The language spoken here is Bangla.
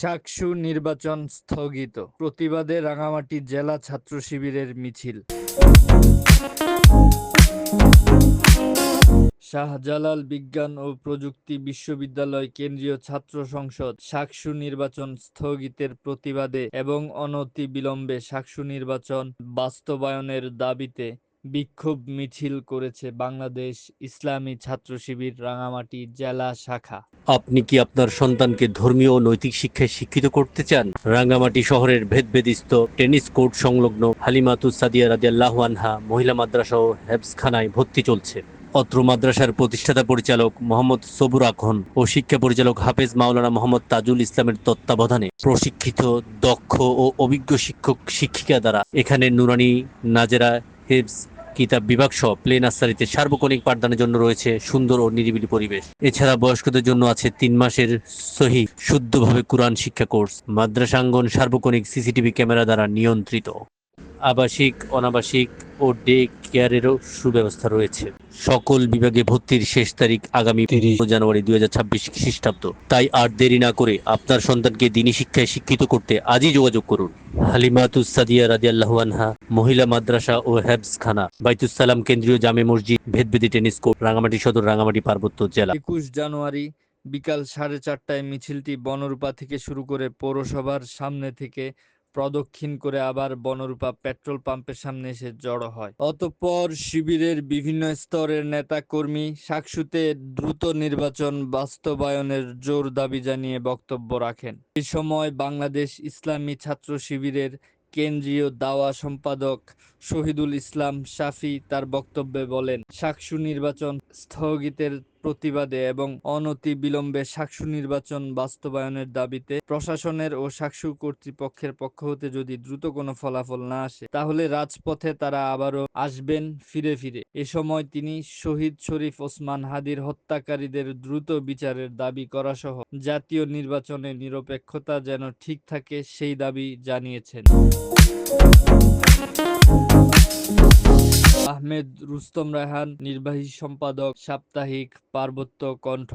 শাকসু নির্বাচন স্থগিত, প্রতিবাদে রাঙামাটি জেলা ছাত্র শিবিরের মিছিল। শাহজালাল বিজ্ঞান ও প্রযুক্তি বিশ্ববিদ্যালয় কেন্দ্রীয় ছাত্র সংসদ শাকসু নির্বাচন স্থগিতের প্রতিবাদে এবং অনতিবিলম্বে শাকসু নির্বাচন বাস্তবায়নের দাবিতে বিক্ষোভ মিছিল করেছে বাংলাদেশ ইসলামী ছাত্র শিবির রাঙামাটি জেলা শাখা। আপনি কি আপনার সন্তানকে ধর্মীয় ও নৈতিক শিক্ষায় শিক্ষিত করতে চান? রাঙ্গামাটি শহরের ভেদবেদিস্ত টেনিস কোর্ট সংলগ্ন হালিমাতুস সাদিয়া রাদিয়াল্লাহু আনহা মহিলা মাদ্রাসা ও হেফজখানায় ভর্তি চলছে। অত্র মাদ্রাসার প্রতিষ্ঠাতা পরিচালক মোহাম্মদ সবুর আখন ও শিক্ষা পরিচালক হাফেজ মাওলানা মোহাম্মদ তাজুল ইসলামের তত্ত্বাবধানে প্রশিক্ষিত, দক্ষ ও অভিজ্ঞ শিক্ষক শিক্ষিকা দ্বারা এখানে নুরানি, নাজেরা, হেফজ, কিতাব বিভাগ সহ প্লে নার্সারিতে সার্বক্ষণিক পাঠদানের জন্য রয়েছে সুন্দর ও নিরিবিলি পরিবেশ। এছাড়া বয়স্কদের জন্য আছে 3 মাসের সহি শুদ্ধভাবে কুরআন শিক্ষা কোর্স। মাদ্রাসাঙ্গন সার্বক্ষণিক সিসিটিভি ক্যামেরা দ্বারা নিয়ন্ত্রিত। আবাসিক, অনাবাসিক ও ডে কেয়ারেরও সুব্যবস্থা রয়েছে। সকল বিভাগে ভর্তির শেষ তারিখ আগামী 30 জানুয়ারি 2026 খ্রিস্টাব্দ। তাই আর দেরি না করে আপনার সন্তানকে দ্বীনি শিক্ষায় শিক্ষিত করতে আজই যোগাযোগ করুন। হালিমাতুস সাদিয়া রাদিয়াল্লাহু আনহা মহিলা মাদ্রাসা ও হেফজখানা, বাইতুস সালাম কেন্দ্রীয় জামে মসজিদ, ভেদবেদি টেনিস কোর্ট, রাঙামাটি সদর, রাঙামাটি পার্বত্য জেলা। 21 জানুয়ারি বিকাল 4:30টায় মিছিলটি বনরূপা থেকে শুরু করে পৌরসভার সামনে থেকে প্রদক্ষিণ করে আবার বনরূপা পেট্রোল পাম্পের সামনে এসে জড়ো হয়। অতঃপর শিবিরের বিভিন্ন স্তরের নেতা কর্মী শাকসুতে দ্রুত নির্বাচন বাস্তবায়নের জোর দাবি জানিয়ে বক্তব্য রাখেন। এই সময় বাংলাদেশ ইসলামী ছাত্র শিবিরের কেন্দ্রীয় দাওয়া সম্পাদক শহীদুল ইসলাম শাফি তার বক্তব্যে বলেন, শাকসু নির্বাচন স্থগিতের প্রতিবাদে এবং অনতিবিলম্বে শাকসু নির্বাচন বাস্তবায়নের দাবিতে প্রশাসনের ও শাকসু কর্তৃপক্ষের পক্ষ হতে যদি দ্রুত কোনো ফলাফল না আসে তাহলে রাজপথে তারা আবারও আসবেন ফিরে ফিরে। এ সময় তিনি শহীদ শরীফ ওসমান হাদির হত্যাকারীদের দ্রুত বিচারের দাবি করা সহ জাতীয় নির্বাচনে নিরপেক্ষতা যেন ঠিক থাকে সেই দাবি জানিয়েছেন। আহমেদ রুস্তম রায়হান, নির্বাহী সম্পাদক, সাপ্তাহিক পার্বত্য কণ্ঠ।